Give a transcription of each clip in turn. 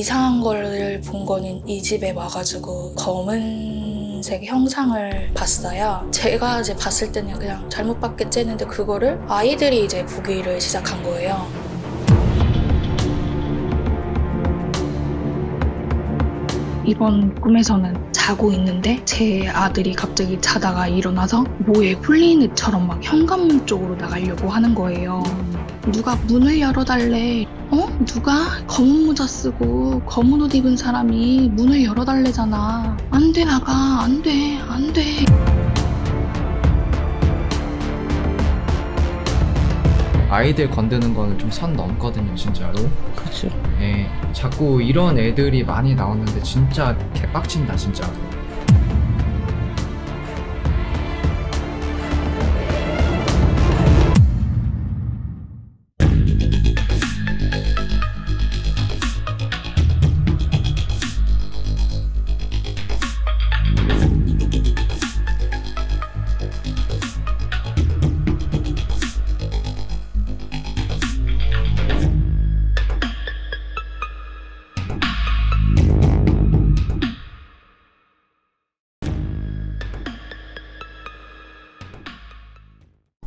이상한 걸 본 거는 이 집에 와가지고 검은색 형상을 봤어요. 제가 이제 봤을 때는 그냥 잘못 봤겠지 했는데 그거를 아이들이 이제 보기를 시작한 거예요. 이번 꿈에서는 자고 있는데 제 아들이 갑자기 자다가 일어나서 뭐에 풀린 애처럼 막 현관문 쪽으로 나가려고 하는 거예요. 누가 문을 열어달래. 누가 검은 모자 쓰고 검은 옷 입은 사람이 문을 열어달래잖아. 안 돼, 아가. 안 돼. 안 돼. 아이들 건드는 거는 좀 선 넘거든요, 진짜로. 그쵸. 예, 자꾸 이런 애들이 많이 나오는데 진짜 개빡친다, 진짜.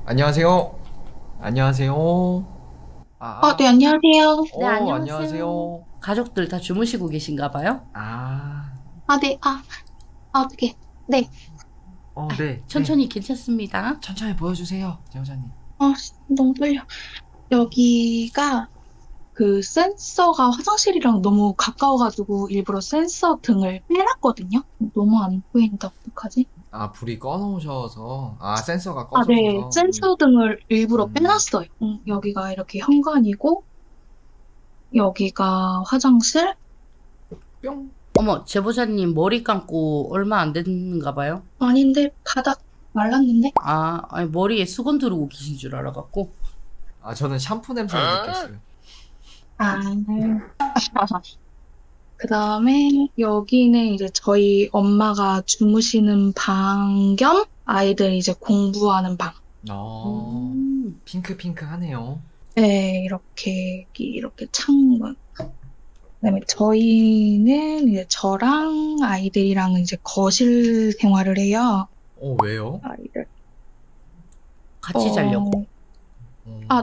안녕하세요. 안녕하세요. 네, 안녕하세요. 네, 안녕하세요. 안녕하세요. 가족들 다 주무시고 계신가 봐요? 네. 어떻게. 네. 네. 천천히 괜찮습니다. 천천히 보여주세요, 여자님. 너무 떨려. 여기가 그 센서가 화장실이랑 너무 가까워가지고 일부러 센서 등을 빼놨거든요. 너무 안 보인다, 어떡하지? 불이 꺼놓으셔서, 센서가 꺼져서. 네. 센서 등을 일부러 음. 빼놨어요. 여기가 이렇게 현관이고, 여기가 화장실. 뿅. 어머, 제보자님 머리 감고 얼마 안 됐는가 봐요? 아닌데, 바닥 말랐는데? 아니, 머리에 수건 두르고 계신 줄 알아갖고. 저는 샴푸 냄새를 느꼈어요. 그 다음에 여기는 이제 저희 엄마가 주무시는 방 겸 아이들 이제 공부하는 방. 핑크핑크하네요. 네, 이렇게 창문. 그다음에 저희는 이제 저랑 아이들이랑 이제 거실 생활을 해요. 왜요? 아이들. 같이 자려고.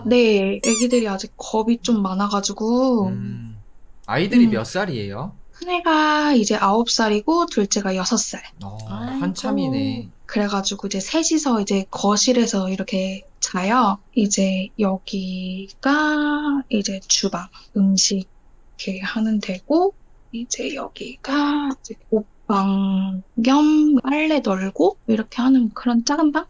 네. 애기들이 아직 겁이 좀 많아가지고. 아이들이 몇 살이에요? 큰애가 이제 9살이고 둘째가 6살. 한참이네. 그래가지고 이제 셋이서 이제 거실에서 이렇게 자요. 이제 여기가 이제 주방, 음식 이렇게 하는 데고, 이제 여기가 이제 옷방 겸 빨래 널고 이렇게 하는 그런 작은 방?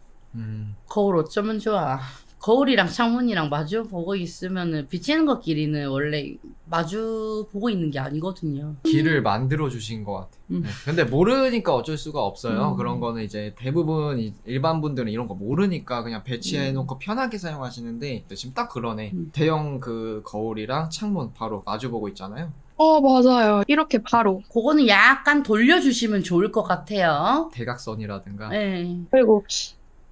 거울 어쩌면 좋아. 거울이랑 창문이랑 마주 보고 있으면은 비치는 것끼리는 원래 마주 보고 있는 게 아니거든요. 길을 만들어 주신 것 같아요. 네. 근데 모르니까 어쩔 수가 없어요. 그런 거는 이제 대부분 일반 분들은 이런 거 모르니까 그냥 배치해 놓고 편하게 사용하시는데 지금 딱 그러네. 대형 그 거울이랑 창문 바로 마주 보고 있잖아요. 맞아요. 이렇게 바로. 그거는 약간 돌려주시면 좋을 것 같아요. 대각선이라든가. 네. 그리고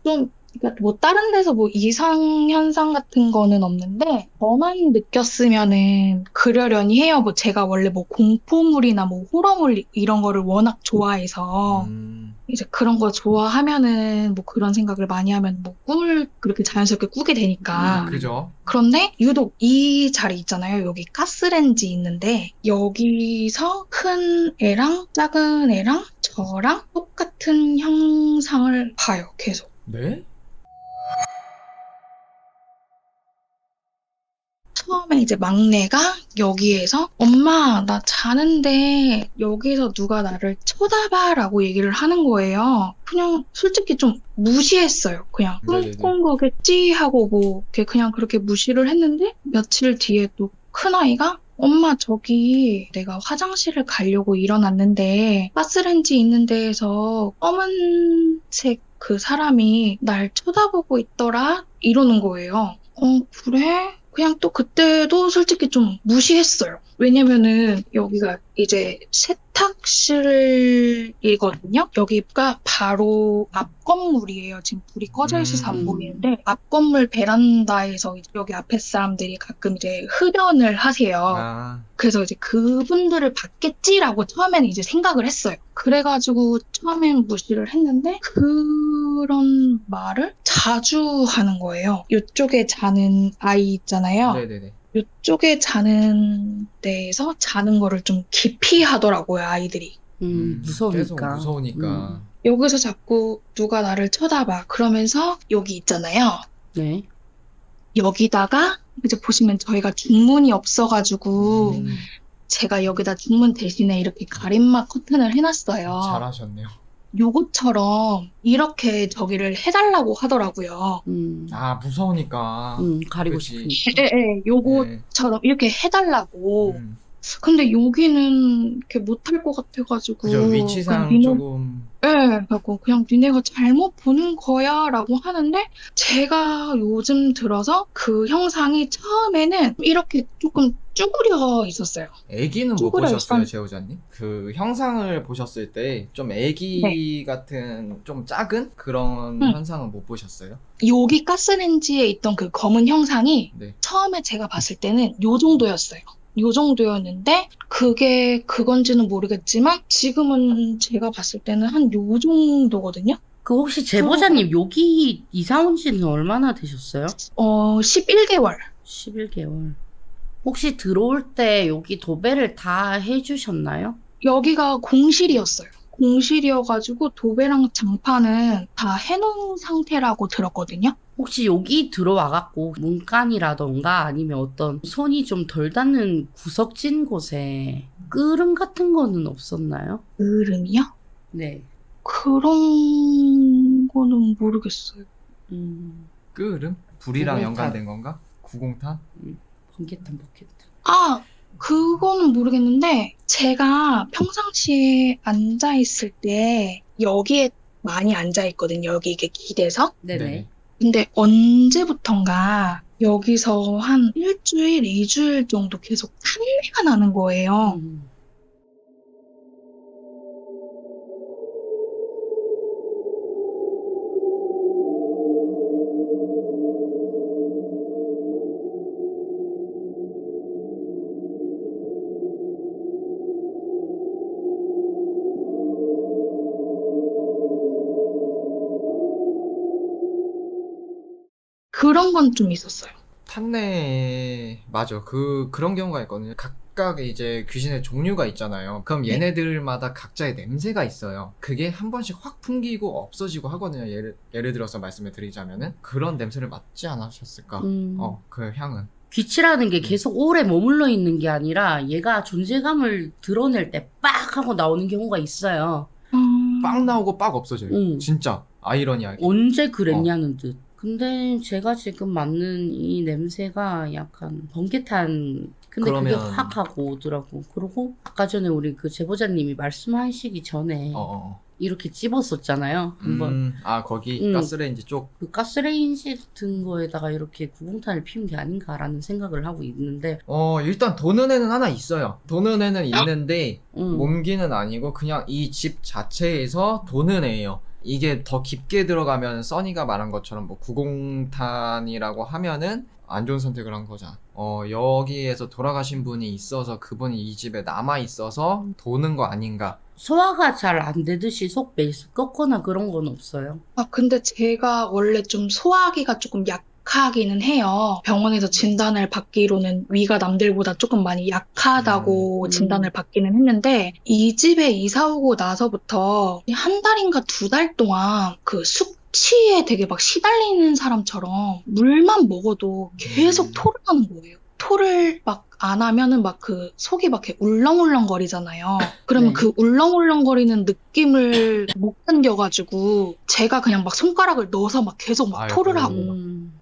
좀 그러니까 뭐 다른 데서 뭐 이상 현상 같은 거는 없는데 저만 느꼈으면은 그러려니 해요. 뭐 제가 원래 뭐 공포물이나 뭐 호러물 이런 거를 워낙 좋아해서 이제 그런 거 좋아하면은 뭐 그런 생각을 많이 하면 뭐 꿈을 그렇게 자연스럽게 꾸게 되니까. 그죠? 그런데 유독 이 자리 있잖아요. 여기 가스레인지 있는데 여기서 큰 애랑 작은 애랑 저랑 똑같은 형상을 봐요. 계속. 네? 처음에 이제 막내가 여기에서 엄마 나 자는데 여기서 누가 나를 쳐다봐라고 얘기를 하는 거예요. 그냥 솔직히 좀 무시했어요. 그냥 꿈꾼 거겠지 하고 뭐 그냥 그렇게 무시를 했는데 며칠 뒤에 또 큰아이가 엄마 저기 내가 화장실을 가려고 일어났는데 가스레인지 있는 데에서 검은색 그 사람이 날 쳐다보고 있더라 이러는 거예요. 그래? 그냥 또 그때도 솔직히 좀 무시했어요. 왜냐면은 여기가 이제 세탁실이거든요. 여기가 바로 앞 건물이에요. 지금 불이 꺼져 있어서 안 보이는데 앞 건물 베란다에서 이제 여기 앞에 사람들이 가끔 이제 흡연을 하세요. 아, 그래서 이제 그분들을 받겠지라고 처음에는 이제 생각을 했어요. 그래가지고 처음엔 무시를 했는데 그런 말을 자주 하는 거예요. 이쪽에 자는 아이 있잖아요. 네네네. 이쪽에 자는 데에서 자는 거를 좀 기피하더라고요, 아이들이. 계속 무서우니까. 무서우니까. 여기서 자꾸 누가 나를 쳐다봐. 그러면서 여기 있잖아요. 네. 여기다가 이제 보시면 저희가 중문이 없어가지고 음, 제가 여기다 중문 대신에 이렇게 가림막 커튼을 해놨어요. 잘하셨네요. 요것처럼 이렇게 저기를 해달라고 하더라고요. 아, 무서우니까. 가리고 그치. 싶으니까. 예, 요것처럼 이렇게 해달라고. 음. 근데 여기는 이렇게 못할 것 같아가지고. 그죠, 위치상 그냥 조금. 그래갖고 그냥 니네가 잘못 보는 거야 라고 하는데 제가 요즘 들어서 그 형상이 처음에는 이렇게 조금 쭈그려 있었어요. 애기는 못 쭈그려 보셨어요, 있었- 제호자님? 그 형상을 보셨을 때 좀 애기 같은 좀 작은 그런 현상은 못 보셨어요? 여기 가스레인지에 있던 그 검은 형상이 네. 처음에 제가 봤을 때는 요 정도였어요. 요 정도였는데 그게 그건지는 모르겠지만 지금은 제가 봤을 때는 한 요 정도거든요. 그 혹시 제보자님 여기 이사 온 지는 얼마나 되셨어요? 11개월. 11개월. 혹시 들어올 때 여기 도배를 다 해주셨나요? 여기가 공실이었어요. 공실이어가지고 도배랑 장판은 다 해놓은 상태라고 들었거든요. 혹시 여기 들어와갖고 문간이라던가 아니면 어떤 손이 좀 덜 닿는 구석진 곳에 끄름 같은 거는 없었나요? 으름이요? 네. 그런 거는 모르겠어요. 끄름? 불이랑 구공탄. 연관된 건가? 구공탄? 번개탄 버켓탄. 아, 그거는 모르겠는데 제가 평상시에 앉아있을 때 여기에 많이 앉아있거든요. 여기 이게 기대서. 네네. 근데 언제부턴가 여기서 한 일주일, 2주일 정도 계속 탄내가 나는 거예요. 그런 건 좀 있었어요. 탄내, 맞아. 그런 경우가 있거든요. 각각 이제 귀신의 종류가 있잖아요. 그럼 얘네들마다 각자의 냄새가 있어요. 그게 한 번씩 확 풍기고 없어지고 하거든요. 예를 들어서 말씀을 드리자면은. 그런 냄새를 맡지 않으셨을까? 그 향은. 귀치라는 게 계속 오래 머물러 있는 게 아니라 얘가 존재감을 드러낼 때 빡 하고 나오는 경우가 있어요. 빡 나오고 빡 없어져요. 진짜. 아이러니하게. 언제 그랬냐는 듯. 근데 제가 지금 맡는 이 냄새가 약간 번개탄. 근데 그게 그러면- 확 하고 오더라고. 그리고 아까 전에 우리 그 제보자님이 말씀하시기 전에 이렇게 찝었었잖아요. 한번. 거기 가스레인지 쪽. 그 가스레인지 같은 거에다가 이렇게 구공탄을 피운 게 아닌가라는 생각을 하고 있는데. 일단 도는 애는 하나 있어요. 도는 애는 있는데 몸기는 아니고 그냥 이 집 자체에서 도는 애예요. 이게 더 깊게 들어가면 써니가 말한 것처럼 뭐 구공탄이라고 하면은 안 좋은 선택을 한 거잖아. 여기에서 돌아가신 분이 있어서 그분이 이 집에 남아 있어서 도는 거 아닌가. 소화가 잘 안 되듯이 속 메스껍거나 그런 건 없어요. 근데 제가 원래 좀 소화기가 조금 약하기는 해요. 병원에서 진단을 받기로는 위가 남들보다 조금 많이 약하다고 진단을 받기는 했는데 이 집에 이사 오고 나서부터 한 달인가 2달 동안 그 숙취에 되게 막 시달리는 사람처럼 물만 먹어도 계속 토를 하는 거예요. 토를 막 안 하면은 막 그 속이 막 이렇게 울렁울렁거리잖아요. 그러면 네. 그 울렁울렁거리는 느낌을 못 견뎌가지고 제가 그냥 막 손가락을 넣어서 막 계속 막 아이고. 토를 하고.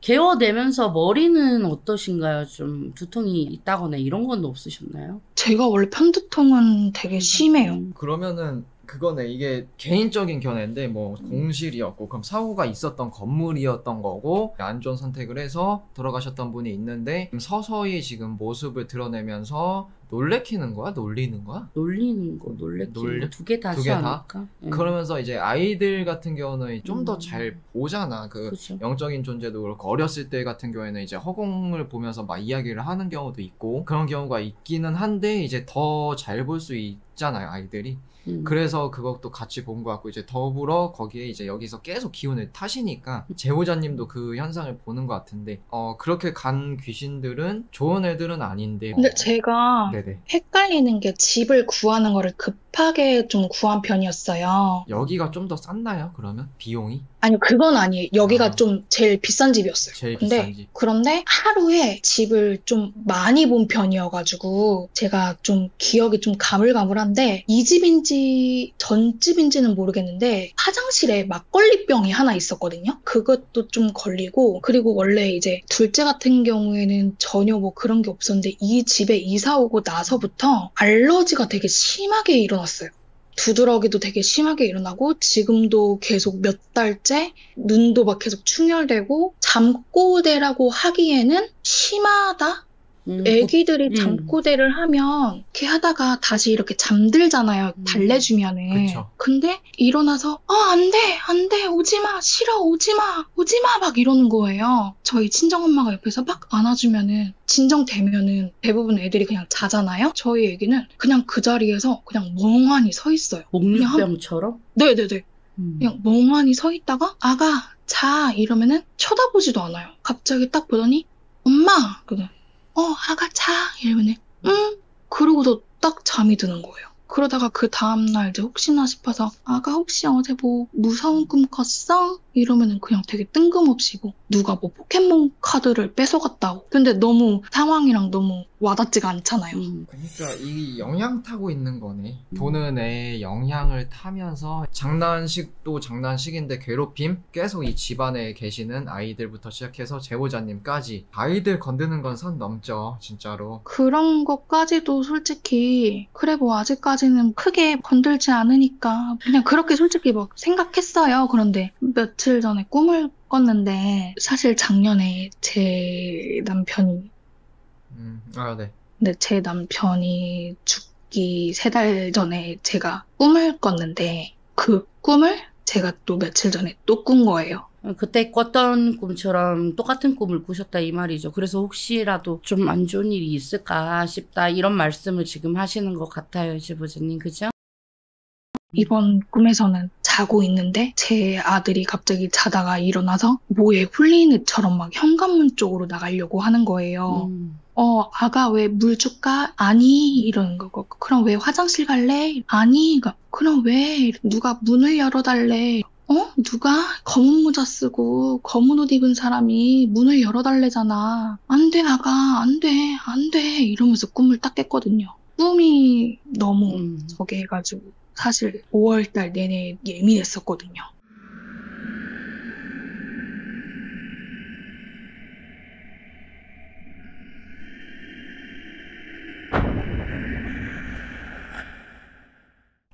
개워내면서 머리는 어떠신가요? 좀 두통이 있다거나 이런 건 없으셨나요? 제가 원래 편두통은 되게 심해요. 그러면은 그거네. 이게 개인적인 견해인데 뭐 공실이었고 그럼 사고가 있었던 건물이었던 거고 안 좋은 선택을 해서 돌아가셨던 분이 있는데 서서히 지금 모습을 드러내면서 놀래키는 거야? 놀리는 거야? 놀리는 거, 놀래키는 거 두 개 다시 두 개 다? 하니까. 그러면서 이제 아이들 같은 경우는 좀 더 잘 보잖아. 그 그쵸. 영적인 존재도 그렇고 어렸을 때 같은 경우에는 이제 허공을 보면서 막 이야기를 하는 경우도 있고 그런 경우가 있기는 한데 이제 더 잘 볼 수 있잖아요, 아이들이. 그래서 그것도 같이 본 것 같고 이제 더불어 거기에 이제 여기서 계속 기운을 타시니까 제보자님도 그 현상을 보는 것 같은데 그렇게 간 귀신들은 좋은 애들은 아닌데 근데 제가 네네. 헷갈리는 게 집을 구하는 거를 급하게 좀 구한 편이었어요. 여기가 좀 더 쌌나요? 그러면 비용이? 아니요, 그건 아니에요. 여기가 아. 좀 제일 비싼 집이었어요. 제일 근데, 비싼 집. 그런데 하루에 집을 좀 많이 본 편이어가지고, 제가 좀 기억이 좀 가물가물한데, 이 집인지 전 집인지는 모르겠는데, 화장실에 막걸리병이 하나 있었거든요? 그것도 좀 걸리고, 그리고 원래 이제 둘째 같은 경우에는 전혀 뭐 그런 게 없었는데, 이 집에 이사 오고 나서부터 알러지가 되게 심하게 일어났어요. 두드러기도 되게 심하게 일어나고 지금도 계속 몇 달째 눈도 막 계속 충혈되고 잠꼬대라고 하기에는 심하다? 애기들이 잠꼬대를 하면 이렇게 하다가 다시 이렇게 잠들잖아요. 달래주면은. 그쵸. 근데 일어나서 안 돼, 안 돼, 오지 마, 싫어, 오지 마, 오지 마 막 이러는 거예요. 저희 친정엄마가 옆에서 막 안아주면은 진정되면은 대부분 애들이 그냥 자잖아요. 저희 애기는 그냥 그 자리에서 그냥 멍하니 서 있어요. 목류병처럼? 네네네. 그냥 멍하니 서 있다가 아가 자 이러면은 쳐다보지도 않아요. 갑자기 딱 보더니 엄마 그러더니 아가 자 이러면은 응 그러고서 딱 잠이 드는 거예요. 그러다가 그 다음날 이제 혹시나 싶어서 아가 혹시 어제 뭐 무서운 꿈 꿨어? 이러면은 그냥 되게 뜬금없이 뭐 누가 뭐 포켓몬 카드를 뺏어갔다고. 근데 너무 상황이랑 너무 와닿지가 않잖아요. 그러니까 이 영향 타고 있는 거네. 보는 애의 영향을 타면서 장난식도 장난식인데 괴롭힘 계속 이 집안에 계시는 아이들부터 시작해서 제보자님까지 아이들 건드는 건 선 넘죠, 진짜로. 그런 것까지도 솔직히 그래 뭐 아직까지는 크게 건들지 않으니까 그냥 그렇게 솔직히 막 생각했어요. 그런데 며칠 전에 꿈을 꿨는데 사실 작년에 제 남편이 네. 근데 제 남편이 죽기 3달 전에 제가 꿈을 꿨는데 그 꿈을 제가 또 며칠 전에 또 꾼 거예요. 그때 꿨던 꿈처럼 똑같은 꿈을 꾸셨다 이 말이죠. 그래서 혹시라도 좀 안 좋은 일이 있을까 싶다 이런 말씀을 지금 하시는 것 같아요, 제보자님. 그죠? 이번 꿈에서는 자고 있는데 제 아들이 갑자기 자다가 일어나서 뭐에 홀린 애처럼 막 현관문 쪽으로 나가려고 하는 거예요. 아가 왜 물 줄까? 아니 이러는 거고 그럼 왜 화장실 갈래? 아니 그럼 왜 누가 문을 열어달래? 누가 검은 모자 쓰고 검은 옷 입은 사람이 문을 열어달래잖아. 안 돼, 아가. 안 돼. 안 돼. 이러면서 꿈을 딱 깼거든요. 꿈이 너무 저게 해가지고 사실 5월달 내내 예민했었거든요.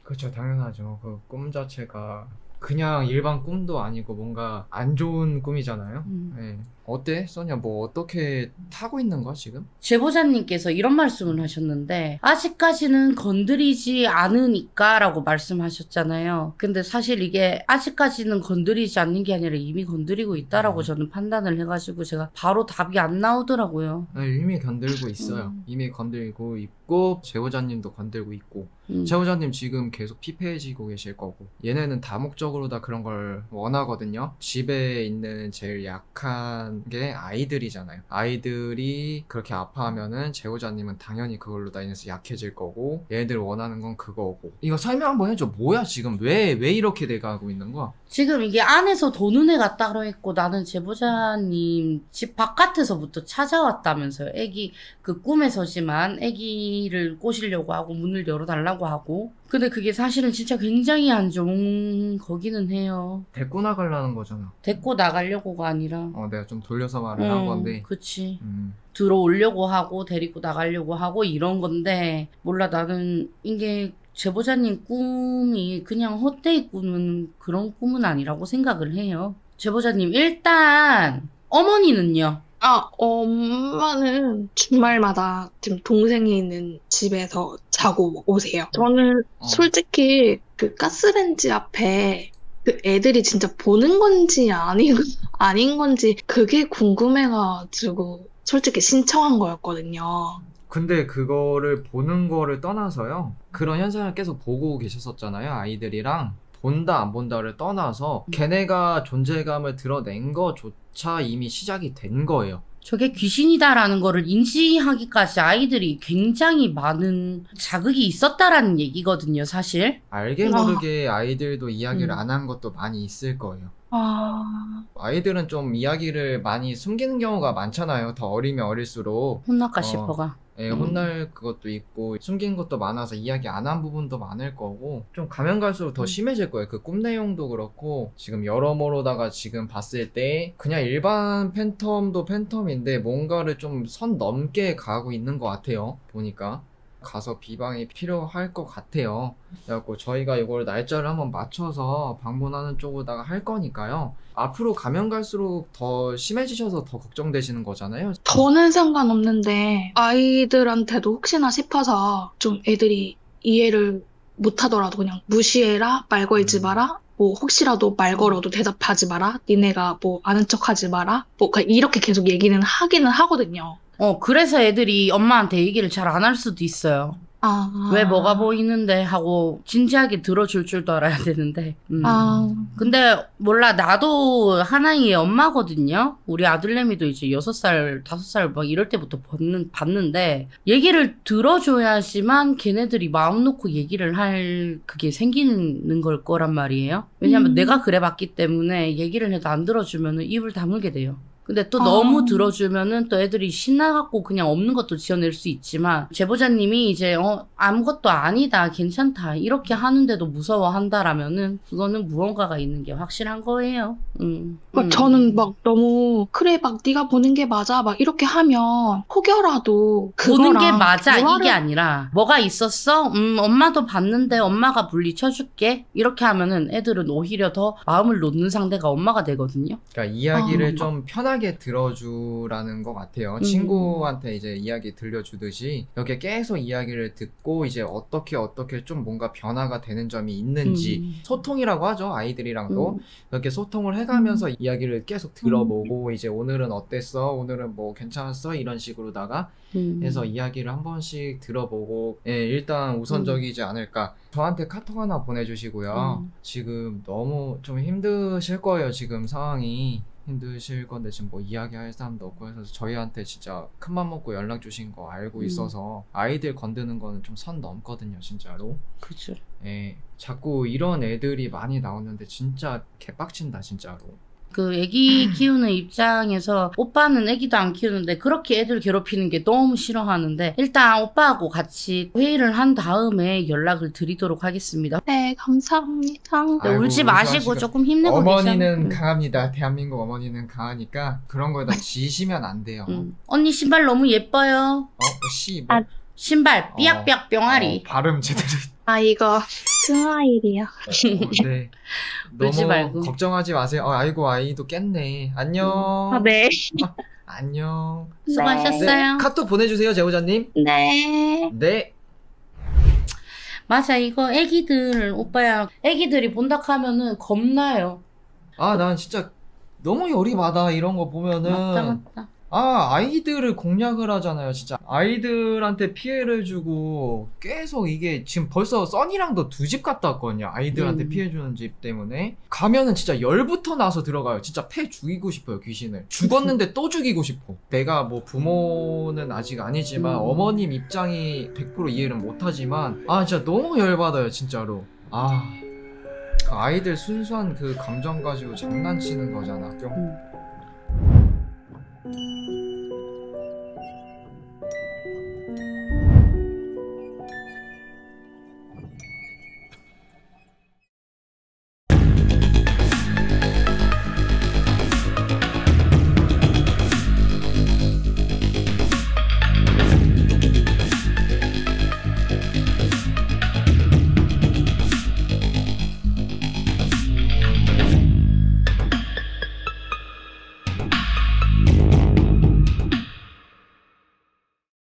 그렇죠, 당연하죠. 그 꿈 자체가 그냥 일반 꿈도 아니고 뭔가 안 좋은 꿈이잖아요. 네. 어때? 써냐 뭐 어떻게 타고 있는 거야 지금? 제보자님께서 이런 말씀을 하셨는데 아직까지는 건드리지 않으니까 라고 말씀하셨잖아요. 근데 사실 이게 아직까지는 건드리지 않는 게 아니라 이미 건드리고 있다라고 저는 판단을 해가지고 제가 바로 답이 안 나오더라고요. 네, 이미 건들고 있어요. 이미 건들고 있고 제보자님도 건들고 있고 제보자님 지금 계속 피폐해지고 계실 거고 얘네는 다목적으로 다 그런 걸 원하거든요. 집에 있는 제일 약한 게 아이들이잖아요. 아이들이 그렇게 아파하면은 제보자님은 당연히 그걸로 다 인해서 약해질 거고 얘네들 원하는 건 그거고. 이거 설명 한번 해줘. 뭐야 지금 왜 이렇게 돼가고 있는 거야? 지금 이게 안에서 도는 애가 따로 있고 나는 제보자님 집 바깥에서부터 찾아왔다면서요. 애기 그 꿈에서지만 애기를 꼬시려고 하고 문을 열어달라고 하고 근데 그게 사실은 진짜 굉장히 안 좋은 거기는 해요. 데리고 나가려는 거잖아. 데리고 나가려고가 아니라 내가 좀 돌려서 말을 한 건데 그치. 들어오려고 하고 데리고 나가려고 하고 이런 건데 몰라 나는 이게 제보자님 꿈이 그냥 헛되이 꾸는 그런 꿈은 아니라고 생각을 해요. 제보자님, 일단 어머니는요? 엄마는 주말마다 지금 동생이 있는 집에서 자고 오세요. 저는 솔직히 그 가스레인지 앞에 그 애들이 진짜 보는 건지 아닌 건지 그게 궁금해가지고 솔직히 신청한 거였거든요. 근데 그거를 보는 거를 떠나서요. 그런 현상을 계속 보고 계셨었잖아요. 아이들이랑. 본다 안 본다를 떠나서 걔네가 존재감을 드러낸 거조차 이미 시작이 된 거예요. 저게 귀신이다라는 거를 인지하기까지 아이들이 굉장히 많은 자극이 있었다라는 얘기거든요, 사실. 알게 모르게 아이들도 이야기를 안 한 것도 많이 있을 거예요. 아이들은 좀 이야기를 많이 숨기는 경우가 많잖아요. 더 어리면 어릴수록. 혼날까 싶어가. 예, 혼날 그것도 있고 숨긴 것도 많아서 이야기 안 한 부분도 많을 거고 좀 가면 갈수록 더 심해질 거예요. 그 꿈 내용도 그렇고 지금 여러모로다가 지금 봤을 때 그냥 일반 팬텀도 팬텀인데 뭔가를 좀 선 넘게 가고 있는 것 같아요. 보니까 가서 비방이 필요할 것 같아요. 그래갖고 저희가 이걸 날짜를 한번 맞춰서 방문하는 쪽으로다가 할 거니까요. 앞으로 가면 갈수록 더 심해지셔서 더 걱정되시는 거잖아요. 저는 상관없는데 아이들한테도 혹시나 싶어서 좀 애들이 이해를 못하더라도 그냥 무시해라, 말 걸지 마라, 뭐 혹시라도 말 걸어도 대답하지 마라, 니네가 뭐 아는 척하지 마라, 뭐 이렇게 계속 얘기는 하기는 하거든요. 그래서 애들이 엄마한테 얘기를 잘 안 할 수도 있어요. 왜 뭐가 보이는데 하고 진지하게 들어줄 줄도 알아야 되는데. 근데 몰라, 나도 하나의 엄마거든요. 우리 아들내미도 이제 6살, 5살 막 이럴 때부터 봤는데 얘기를 들어줘야지만 걔네들이 마음 놓고 얘기를 할 그게 생기는 걸 거란 말이에요. 왜냐면 내가 그래 봤기 때문에 얘기를 해도 안 들어주면 입을 다물게 돼요. 근데 또 너무 들어주면은 또 애들이 신나갖고 그냥 없는 것도 지어낼 수 있지만 제보자님이 이제 아무것도 아니다, 괜찮다 이렇게 하는데도 무서워한다라면은 그거는 무언가가 있는 게 확실한 거예요. 저는 막 너무 그래 막 네가 보는 게 맞아 막 이렇게 하면 혹여라도 보는 게 그거랑 맞아 대화를- 이게 아니라 뭐가 있었어? 엄마도 봤는데 엄마가 물리쳐줄게 이렇게 하면은 애들은 오히려 더 마음을 놓는 상대가 엄마가 되거든요. 그러니까 이야기를 좀 편하게 들어주라는 것 같아요. 친구한테 이제 이야기 들려주듯이 이렇게 계속 이야기를 듣고 이제 어떻게 좀 뭔가 변화가 되는 점이 있는지 소통이라고 하죠. 아이들이랑도 이렇게 소통을 해가면서 이야기를 계속 들어보고 이제 오늘은 어땠어? 오늘은 뭐 괜찮았어? 이런 식으로다가 해서 이야기를 한 번씩 들어보고 일단 우선적이지 않을까. 저한테 카톡 하나 보내주시고요. 지금 너무 좀 힘드실 거예요. 지금 상황이 힘드실 건데 지금 뭐 이야기할 사람도 없고 해서 저희한테 진짜 큰맘 먹고 연락 주신 거 알고 있어서 아이들 건드는 거는 좀 선 넘거든요, 진짜로. 그죠. 예, 자꾸 이런 애들이 많이 나오는데 진짜 개빡친다, 진짜로. 그 애기 키우는 입장에서 오빠는 애기도 안 키우는데 그렇게 애들 괴롭히는 게 너무 싫어하는데 일단 오빠하고 같이 회의를 한 다음에 연락을 드리도록 하겠습니다. 네, 감사합니다. 네, 울지 마시고 조금 힘내고 어머니는 계셔. 강합니다. 대한민국 어머니는 강하니까 그런 거에다 지시면 안 돼요. 언니 신발 너무 예뻐요. 뭐. 신발 삐약삐약 뿅아리. 발음 제대로. 이거 스마일이요. 네. 울지 너무 말고. 걱정하지 마세요. 아이고 아이도 깼네. 안녕. 네. 안녕. 수고하셨어요. 카톡 보내주세요, 제보자님. 네. 네. 맞아, 이거 애기들 오빠야 애기들이 본다 하면은 겁나요. 난 진짜 너무 열이 받아 이런 거 보면은. 맞다. 아이들을 공략을 하잖아요, 진짜. 아이들한테 피해를 주고 계속 이게 지금 벌써 써니랑도 2집 갔다 왔거든요. 아이들한테 피해 주는 집 때문에. 가면은 진짜 열부터 나서 들어가요. 진짜 패 죽이고 싶어요, 귀신을. 죽었는데 또 죽이고 싶어. 내가 뭐 부모는 아직 아니지만 어머님 입장이 100% 이해를 못하지만 진짜 너무 열받아요, 진짜로. 그 아이들 순수한 그 감정 가지고 장난치는 거잖아.